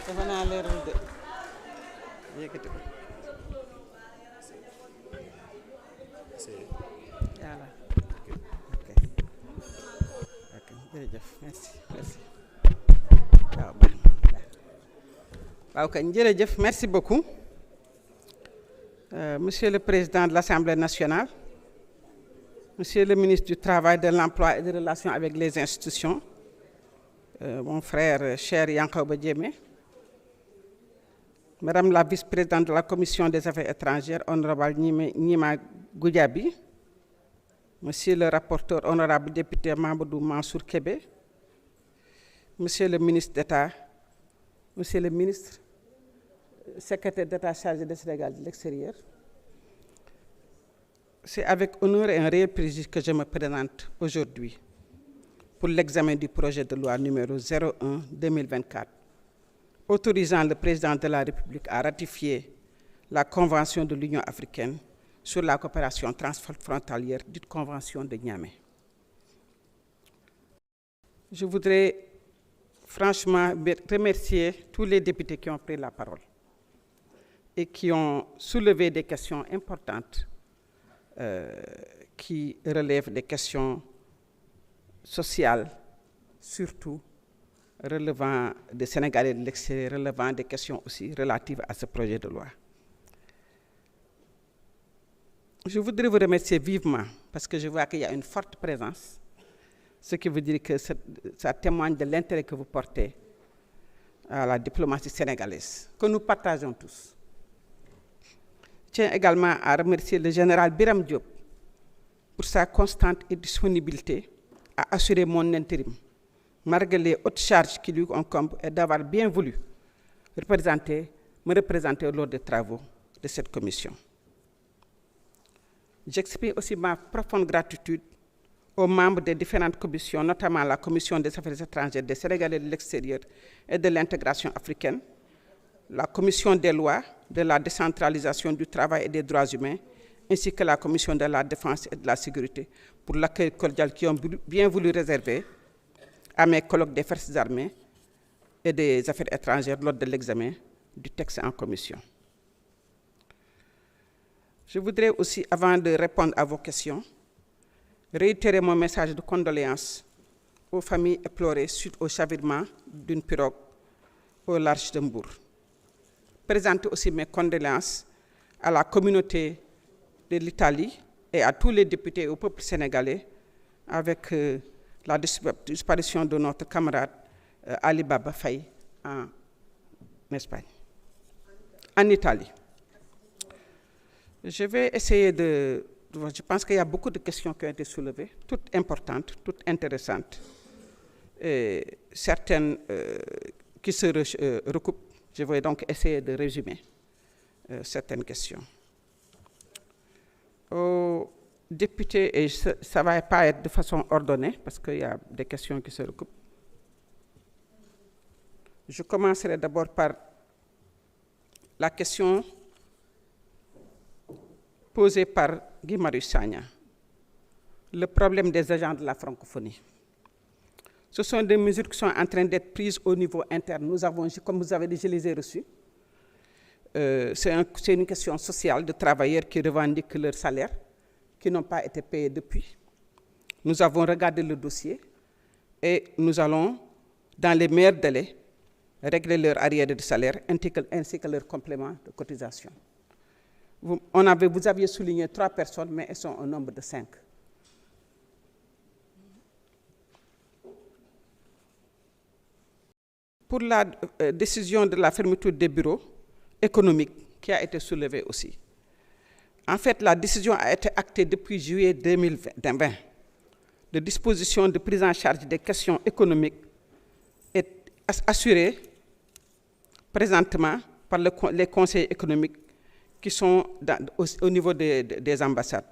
dafa naa leerul de yëkkati ko voilà ok ok jërëjëf merci waaw kañ jërëjëf merci beaucoup monsieur le président de l'Assemblée nationale, monsieur le ministre du Travail, de l'Emploi et des Relations avec les institutions, mon frère cher Yankhoba Diémé, madame la vice-présidente de la Commission des Affaires étrangères, honorable Nima Goudiaby, monsieur le rapporteur, honorable député Mamadou Mansour Kébé, monsieur le ministre d'État, monsieur le ministre, secrétaire d'État chargé du Sénégal de l'extérieur. C'est avec honneur et un réel plaisir que je me présente aujourd'hui pour l'examen du projet de loi numéro 01/2024, autorisant le président de la République à ratifier la Convention de l'Union africaine sur la coopération transfrontalière, dite Convention de Niamey. Je voudrais franchement remercier tous les députés qui ont pris la parole et qui ont soulevé des questions importantes qui relèvent des questions sociales, surtout relevant des Sénégalais de l'extérieur, relevant des questions aussi relatives à ce projet de loi. Je voudrais vous remercier vivement parce que je vois qu'il y a une forte présence, ce qui veut dire que ça témoigne de l'intérêt que vous portez à la diplomatie sénégalaise, que nous partageons tous. Je tiens également à remercier le général Biram Diop pour sa constante disponibilité à assurer mon intérim, malgré les hautes charges qui lui incombent, et d'avoir bien voulu me représenter lors des travaux de cette commission. J'exprime aussi ma profonde gratitude aux membres des différentes commissions, notamment la Commission des Affaires étrangères, des Sénégalais de l'extérieur et de l'intégration africaine, la Commission des lois, de la décentralisation du travail et des droits humains, ainsi que la Commission de la défense et de la sécurité, pour l'accueil cordial qu'ils ont bien voulu réserver à mes collègues des forces armées et des affaires étrangères lors de l'examen du texte en commission. Je voudrais aussi, avant de répondre à vos questions, réitérer mon message de condoléances aux familles éplorées suite au chavirement d'une pirogue au large de Mbour. Présenter aussi mes condoléances à la communauté de l'Italie et à tous les députés et au peuple sénégalais avec la disparition de notre camarade Ali Baba Faye en Espagne, en Italie. Je vais essayer je pense qu'il y a beaucoup de questions qui ont été soulevées, toutes importantes, toutes intéressantes, et certaines qui se recoupent. Je vais donc essayer de résumer certaines questions. Aux députés, et ça ne va pas être de façon ordonnée, parce qu'il y a des questions qui se recoupent. Je commencerai d'abord par la question posée par Guy Marius Sagna, le problème des agents de la francophonie. Ce sont des mesures qui sont en train d'être prises au niveau interne. Nous avons, comme vous avez dit, je les ai reçues. C'est une question sociale de travailleurs qui revendiquent leur salaire, qui n'ont pas été payés depuis. Nous avons regardé le dossier et nous allons, dans les meilleurs délais, régler leur arriéré de salaire ainsi que leur complément de cotisation. Vous aviez souligné 3 personnes, mais elles sont au nombre de 5. Pour la décision de la fermeture des bureaux économiques qui a été soulevée aussi. En fait, la décision a été actée depuis juillet 2020. De disposition de prise en charge des questions économiques est assurée présentement par les conseils économiques qui sont au niveau des ambassades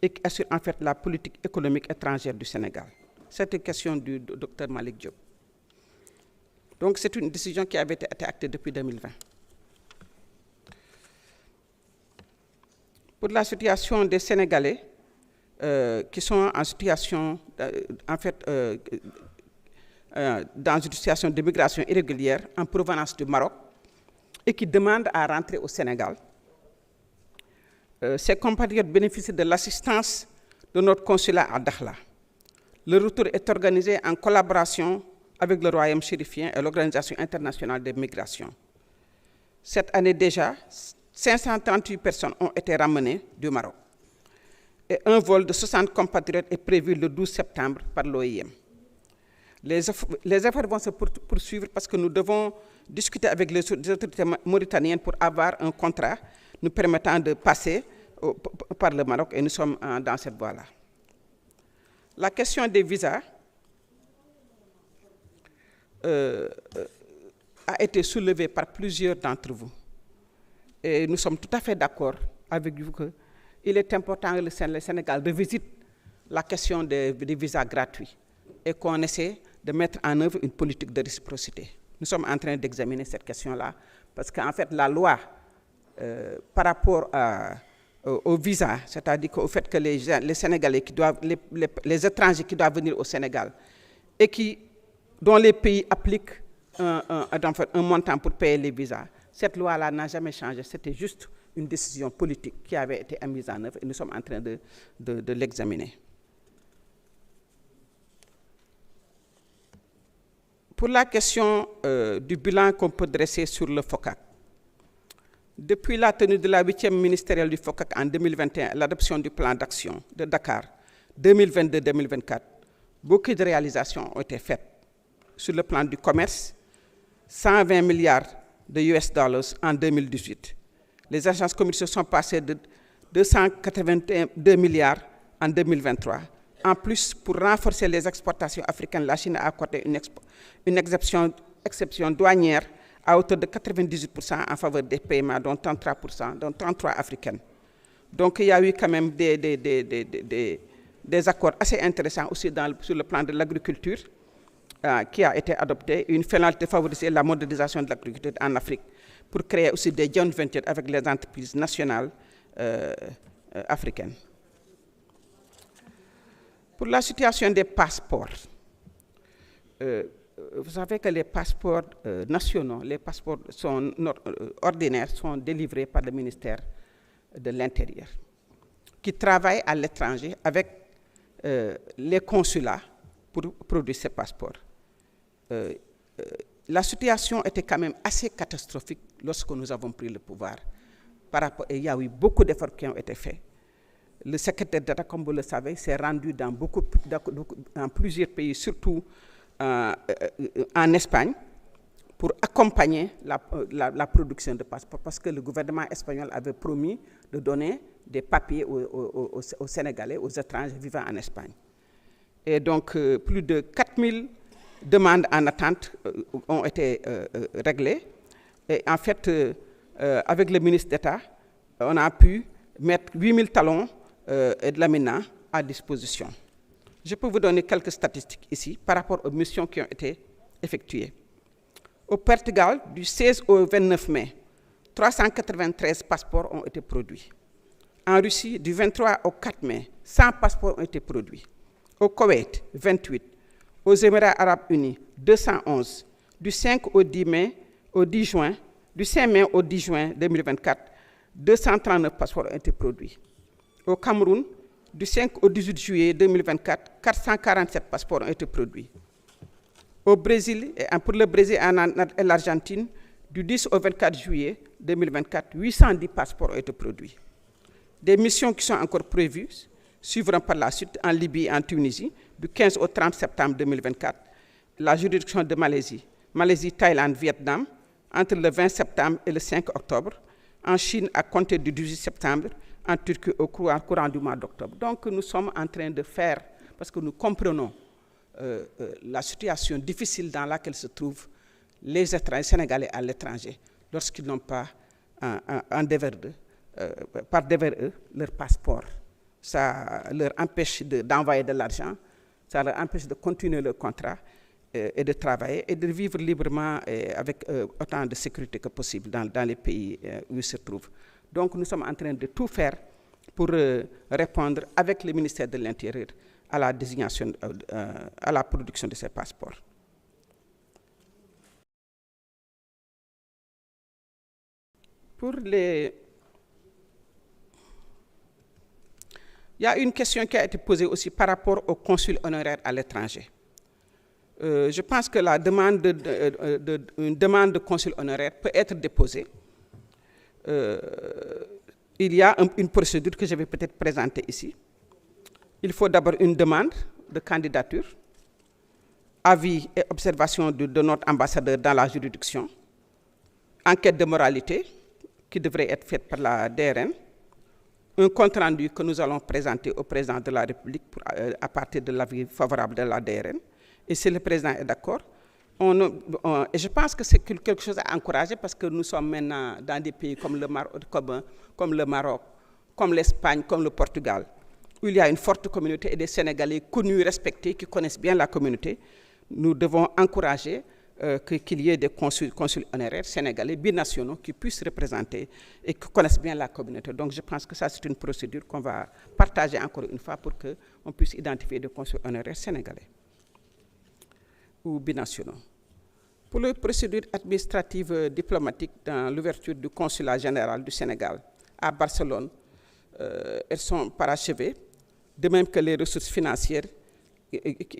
et qui assurent en fait la politique économique étrangère du Sénégal. C'est une question du docteur Malick Diop. Donc c'est une décision qui avait été actée depuis 2020. Pour la situation des Sénégalais qui sont en situation, dans une situation de migration irrégulière en provenance du Maroc et qui demandent à rentrer au Sénégal. Ces compatriotes bénéficient de l'assistance de notre consulat à Dakhla. Le retour est organisé en collaboration avec le Royaume chérifien et l'Organisation internationale des migrations. Cette année déjà, 538 personnes ont été ramenées du Maroc. Et un vol de 60 compatriotes est prévu le 12 septembre par l'OIM. Les efforts vont se poursuivre parce que nous devons discuter avec les autorités mauritaniennes pour avoir un contrat nous permettant de passer par le Maroc, et nous sommes dans cette voie-là. La question des visas a été soulevée par plusieurs d'entre vous. Et nous sommes tout à fait d'accord avec vous qu'il est important que le Sénégal revisite la question des visas gratuits et qu'on essaie de mettre en œuvre une politique de réciprocité. Nous sommes en train d'examiner cette question-là parce qu'en fait, la loi par rapport au visa, c'est-à-dire au fait que les Sénégalais qui doivent, les étrangers qui doivent venir au Sénégal et dont les pays appliquent un montant pour payer les visas, cette loi-là n'a jamais changé. C'était juste une décision politique qui avait été mise en œuvre et nous sommes en train de l'examiner. Pour la question du bilan qu'on peut dresser sur le FOCAC, depuis la tenue de la 8e ministérielle du FOCAC en 2021 et l'adoption du plan d'action de Dakar 2022-2024, beaucoup de réalisations ont été faites sur le plan du commerce, 120 milliards de US dollars en 2018. Les agences commerciales sont passées de 282 milliards en 2023. En plus, pour renforcer les exportations africaines, la Chine a accordé une exception douanière à hauteur de 98% en faveur des paiements, dont 33%, dont 33 africaines. Donc il y a eu quand même des accords assez intéressants aussi sur le plan de l'agriculture qui a été adopté, une finalité de favoriser la modernisation de l'agriculture en Afrique pour créer aussi des joint ventures avec les entreprises nationales africaines. Pour la situation des passeports, vous savez que les passeports nationaux, les passeports ordinaires sont délivrés par le ministère de l'Intérieur, qui travaille à l'étranger avec les consulats pour produire ces passeports. La situation était quand même assez catastrophique lorsque nous avons pris le pouvoir. Il y a eu beaucoup d'efforts qui ont été faits. Le secrétaire d'État, comme vous le savez, s'est rendu dans plusieurs pays, surtout en Espagne, pour accompagner la production de passeports, parce que le gouvernement espagnol avait promis de donner des papiers aux Sénégalais, aux étrangers vivant en Espagne. Et donc, plus de 4000 demandes en attente ont été réglées. Et en fait, avec le ministre d'État, on a pu mettre 8000 talons et de laminats à disposition. Je peux vous donner quelques statistiques ici par rapport aux missions qui ont été effectuées. Au Portugal, du 16 au 29 mai, 393 passeports ont été produits. En Russie, du 23 au 4 mai, 100 passeports ont été produits. Au Koweït, 28. Aux Émirats arabes unis, 211. Du 5 au 10 mai, au 10 juin, du 5 mai au 10 juin 2024, 239 passeports ont été produits. Au Cameroun, du 5 au 18 juillet 2024, 447 passeports ont été produits. Au Brésil, pour le Brésil et l'Argentine, du 10 au 24 juillet 2024, 810 passeports ont été produits. Des missions qui sont encore prévues suivront par la suite en Libye et en Tunisie, du 15 au 30 septembre 2024, la juridiction de Malaisie, Thaïlande, Vietnam, entre le 20 septembre et le 5 octobre, en Chine à compter du 18 septembre, en Turquie au courant du mois d'octobre. Donc nous sommes en train de faire, parce que nous comprenons la situation difficile dans laquelle se trouvent les étrangers sénégalais à l'étranger, lorsqu'ils n'ont pas par devers eux leur passeport. Ça leur empêche d'envoyer de l'argent, ça leur empêche de continuer leur contrat et de travailler et de vivre librement et avec autant de sécurité que possible dans les pays où ils se trouvent. Donc nous sommes en train de tout faire pour répondre avec le ministère de l'Intérieur à la désignation, à la production de ces passeports. Pour les... Il y a une question qui a été posée aussi par rapport aux consuls honoraires à l'étranger. Je pense que la demande une demande de consul honoraire peut être déposée. Il y a une procédure que je vais peut-être présenter ici. Il faut d'abord une demande de candidature, avis et observation de notre ambassadeur dans la juridiction, enquête de moralité qui devrait être faite par la DRN, un compte rendu que nous allons présenter au président de la République à partir de l'avis favorable de la DRN. Et si le président est d'accord, et je pense que c'est quelque chose à encourager parce que nous sommes maintenant dans des pays comme le Maroc, comme l'Espagne, comme le Portugal, où il y a une forte communauté et des Sénégalais connus, respectés, qui connaissent bien la communauté. Nous devons encourager qu'il y ait des consuls honoraires sénégalais, binationaux, qui puissent représenter et qui connaissent bien la communauté. Donc je pense que ça, c'est une procédure qu'on va partager encore une fois pour qu'on puisse identifier des consuls honoraires sénégalais ou binationaux. Pour les procédures administratives diplomatiques dans l'ouverture du consulat général du Sénégal à Barcelone, elles sont parachevées, de même que les ressources financières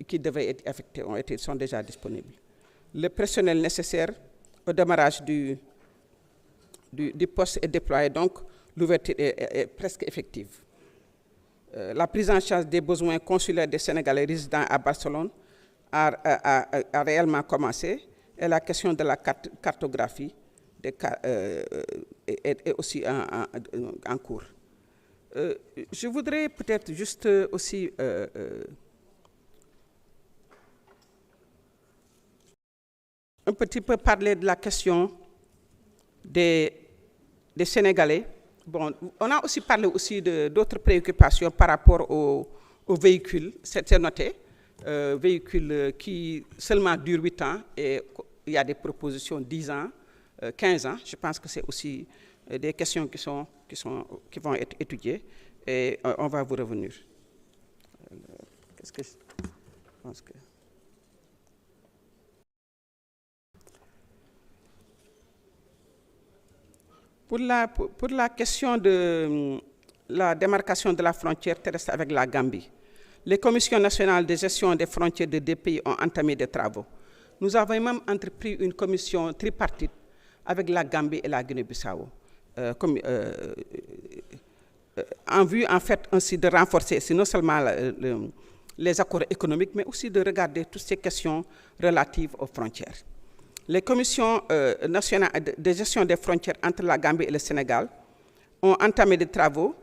qui devaient être affectées sont déjà disponibles. Le personnel nécessaire au démarrage du poste est déployé, donc l'ouverture est presque effective. La prise en charge des besoins consulaires des Sénégalais résidant à Barcelone a réellement commencé, et la question de la cartographie est aussi en cours. Je voudrais peut-être juste aussi un petit peu parler de la question des Sénégalais. Bon, on a aussi parlé aussi d'autres préoccupations par rapport aux véhicules, c'est noté, véhicules qui seulement durent 8 ans et il y a des propositions 10 ans, 15 ans. Je pense que c'est aussi des questions qui vont être étudiées et on va vous revenir. Qu'est-ce que je pense que... Pour la question de la démarcation de la frontière terrestre avec la Gambie, les commissions nationales de gestion des frontières des deux pays ont entamé des travaux. Nous avons même entrepris une commission tripartite avec la Gambie et la Guinée-Bissau, en vue en fait ainsi de renforcer non seulement les accords économiques, mais aussi de regarder toutes ces questions relatives aux frontières. Les commissions nationales de gestion des frontières entre la Gambie et le Sénégal ont entamé des travaux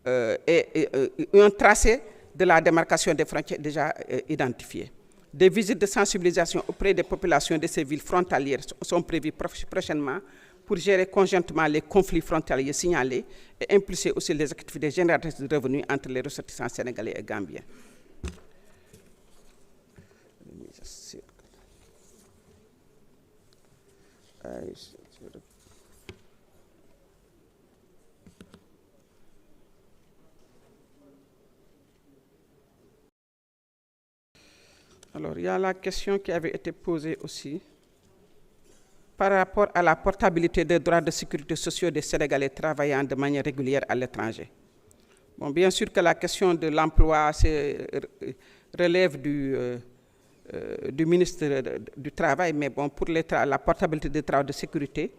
et un tracé de la démarcation des frontières déjà identifié. Des visites de sensibilisation auprès des populations de ces villes frontalières sont prévues prochainement pour gérer conjointement les conflits frontaliers signalés et impulser aussi les activités génératrices de revenus entre les ressortissants sénégalais et gambiens. Alors, il y a la question qui avait été posée aussi par rapport à la portabilité des droits de sécurité sociaux des Sénégalais travaillant de manière régulière à l'étranger. Bon, bien sûr que la question de l'emploi relève du ministre du Travail, mais bon, pour la portabilité des droits de sécurité,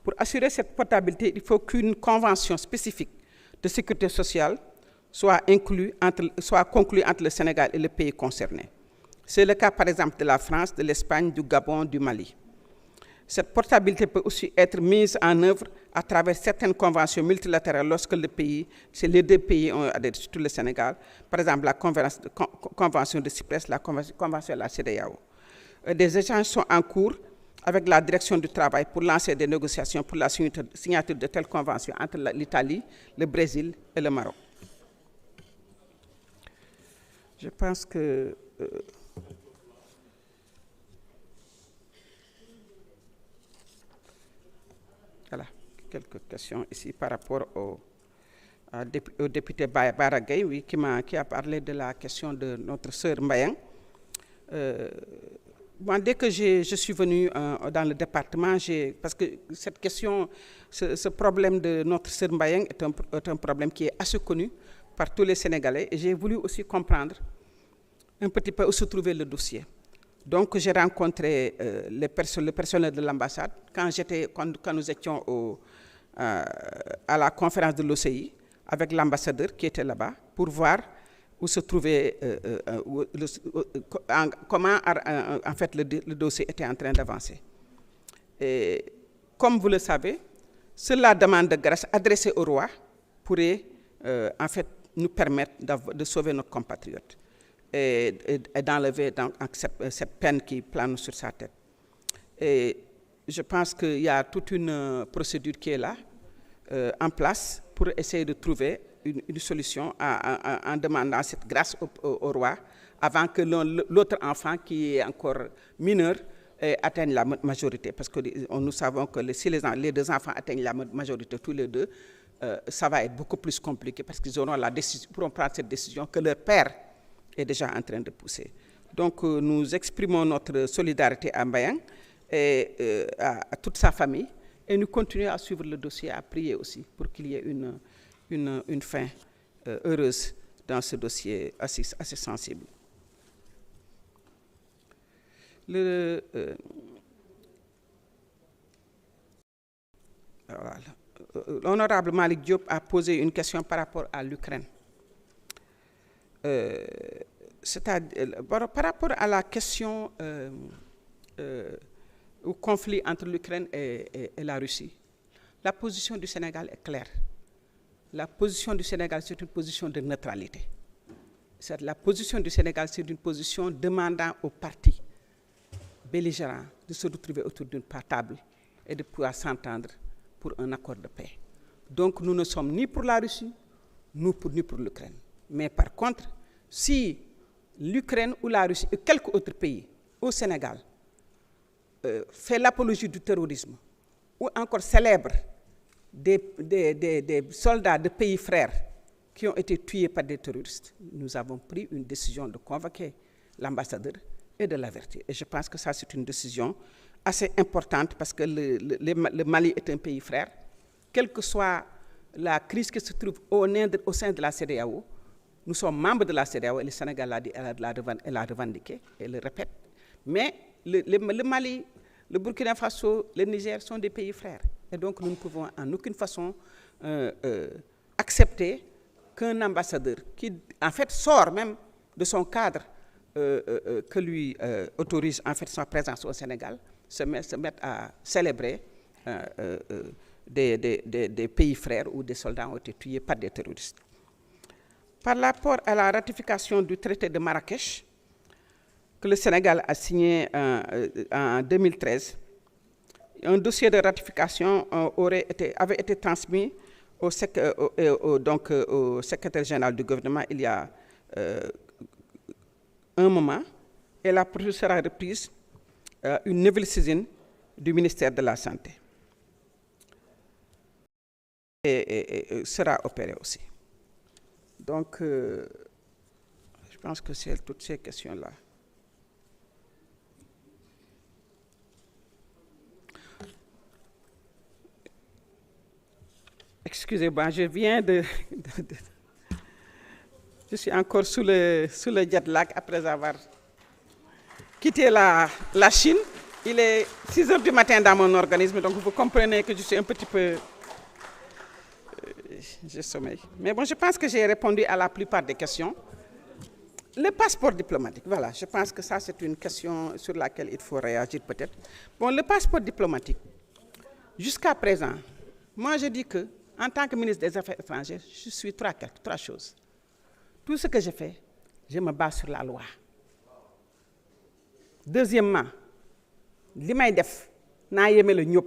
pour assurer cette portabilité, il faut qu'une convention spécifique de sécurité sociale soit conclue entre le Sénégal et le pays concerné. C'est le cas, par exemple, de la France, de l'Espagne, du Gabon, du Mali. Cette portabilité peut aussi être mise en œuvre à travers certaines conventions multilatérales lorsque les deux pays ont adhéré, surtout le Sénégal. Par exemple, la convention de Cyprès, la convention de la CEDEAO. Des échanges sont en cours avec la direction du travail pour lancer des négociations pour la signature de telles conventions entre l'Italie, le Brésil et le Maroc. Je pense que... voilà, quelques questions ici par rapport au député Baragay, oui, qui a parlé de la question de notre sœur Mbayang. Bon, dès que je suis venue dans le département, parce que cette question, ce problème de notre sœur Mbayang est un problème qui est assez connu par tous les Sénégalais, et j'ai voulu aussi comprendre un petit peu où se trouvait le dossier. Donc j'ai rencontré le personnel de l'ambassade quand nous étions à la conférence de l'OCI avec l'ambassadeur qui était là-bas pour voir où se trouvait, comment en fait le dossier était en train d'avancer. Et comme vous le savez, seule la demande de grâce adressée au roi pourrait en fait nous permettre de sauver notre compatriote et d'enlever cette peine qui plane sur sa tête. Et je pense qu'il y a toute une procédure qui est là, en place, pour essayer de trouver une solution en demandant cette grâce au roi avant que l'autre enfant qui est encore mineur atteigne la majorité. Parce que nous savons que si les deux enfants atteignent la majorité tous les deux, ça va être beaucoup plus compliqué parce qu'ils pourront prendre cette décision que leur père est déjà en train de pousser. Donc nous exprimons notre solidarité à Mbayang et à toute sa famille et nous continuons à suivre le dossier, à prier aussi pour qu'il y ait une fin heureuse dans ce dossier assez sensible. L'honorable Malick Diop a posé une question par rapport à l'Ukraine. Par rapport à la question au conflit entre l'Ukraine et la Russie, la position du Sénégal est claire. La position du Sénégal, c'est une position de neutralité. La position du Sénégal, c'est une position demandant aux partis belligérants de se retrouver autour d'une table et de pouvoir s'entendre pour un accord de paix. Donc nous ne sommes ni pour la Russie, ni pour l'Ukraine. Mais par contre, si l'Ukraine ou la Russie ou quelque autre pays au Sénégal fait l'apologie du terrorisme ou encore célèbre des soldats de pays frères qui ont été tués par des terroristes, nous avons pris une décision de convoquer l'ambassadeur et de l'avertir. Et je pense que ça, c'est une décision assez importante parce que le Mali est un pays frère. Quelle que soit la crise qui se trouve au sein de la CEDEAO, nous sommes membres de la CEDEAO et le Sénégal l'a revendiqué et le répète. Mais le Mali, le Burkina Faso, le Niger sont des pays frères. Et donc nous ne pouvons en aucune façon accepter qu'un ambassadeur qui en fait sort même de son cadre que lui autorise en fait sa présence au Sénégal se mette à célébrer des pays frères où des soldats ont été tués par des terroristes. Par rapport à la ratification du traité de Marrakech que le Sénégal a signé en 2013, un dossier de ratification avait été transmis au secrétaire général du gouvernement il y a un moment, et la procédure sera reprise une nouvelle saisine du ministère de la Santé. Et sera opérée aussi. Donc, je pense que c'est toutes ces questions-là. Excusez-moi, je viens je suis encore sous le jet lag après avoir quitté la Chine. Il est 6 heures du matin dans mon organisme, donc vous comprenez que je suis un petit peu... j'ai sommeil. Mais bon, je pense que j'ai répondu à la plupart des questions. Le passeport diplomatique, voilà, je pense que ça c'est une question sur laquelle il faut réagir peut-être. Bon, le passeport diplomatique, jusqu'à présent, moi je dis que en tant que ministre des Affaires étrangères, je suis trois choses. Tout ce que je fais, je me base sur la loi. Deuxièmement, li may def naa yemale ñëpp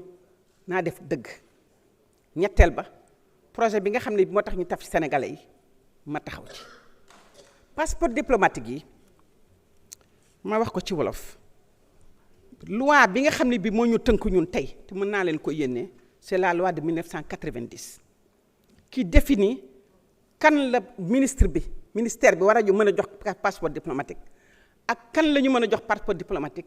naa def dëgg. ñetteel ba projet bi nga xam ne moo tax ñu taf ci Sénégalais yi ma taxaw ci. Passeport diplomatique yi ma wax ko ci wolof. Loi bi nga xam ne bi moo ñu tënk ñun tey te mën naa leen ko yéene. C'est la loi de 1990 qui définit quand le ministère bi war a mën a jox passeport diplomatique ak kan la ñu mën a jox passeport diplomatique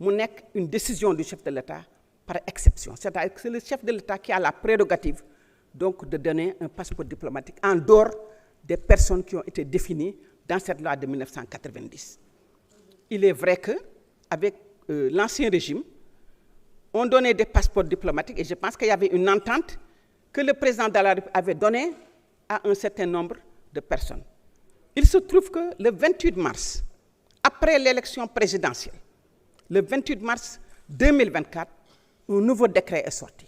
mu nekk une décision du chef de l'État par exception. C'est-à-dire que c'est le chef de l'État qui a la prérogative donc de donner un passeport diplomatique en dehors des personnes qui ont été définies dans cette loi de 1990. Il est vrai qu'avec l'ancien régime, on donnait des passeports diplomatiques et je pense qu'il y avait une entente que le président de la République avait donnée à un certain nombre de personnes. Il se trouve que le 28 mars, après l'élection présidentielle, le 28 mars 2024, un nouveau décret est sorti.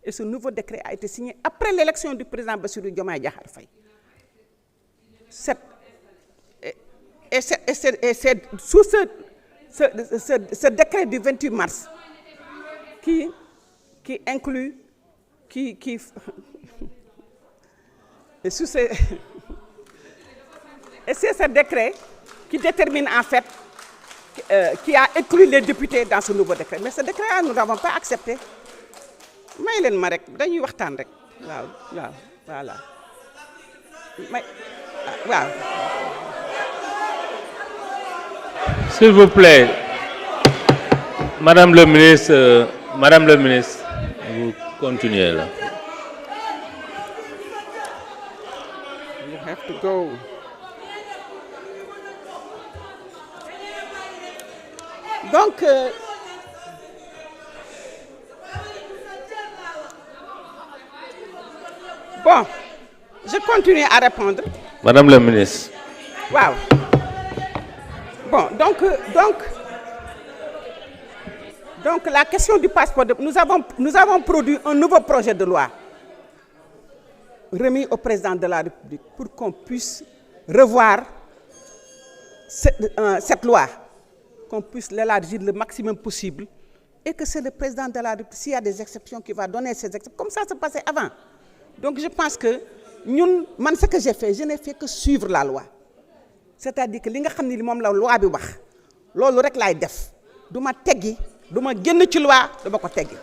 Et ce nouveau décret a été signé après l'élection du président Bassirou Diomaye Diakhar Faye. Et c'est sous ce décret du 28 mars qui inclut, et c'est ce décret qui détermine en fait, qui a inclus les députés dans ce nouveau décret. Mais ce décret-là, nous n'avons pas accepté. may leen ma rek dañuy waxtaan rek waaw voilà waaw. S'il vous plaît, Madame le ministre, vous continuez là. You have to go. Donc, bon, je continue à répondre. Madame la ministre. Wow. Bon, donc la question du passeport, nous avons produit un nouveau projet de loi remis au président de la République pour qu'on puisse revoir cette loi, qu'on puisse l'élargir le maximum possible et que c'est le président de la République, s'il y a des exceptions, qui va donner ces exceptions, comme ça se passait avant. Donc je pense que nous, ce que j'ai fait, je n'ai fait que suivre la loi. C'est-à-dire que li nga xam ne moom la loi bi wax loolu rek laay def du ma teggi du ma génn ci loi dama ko teggi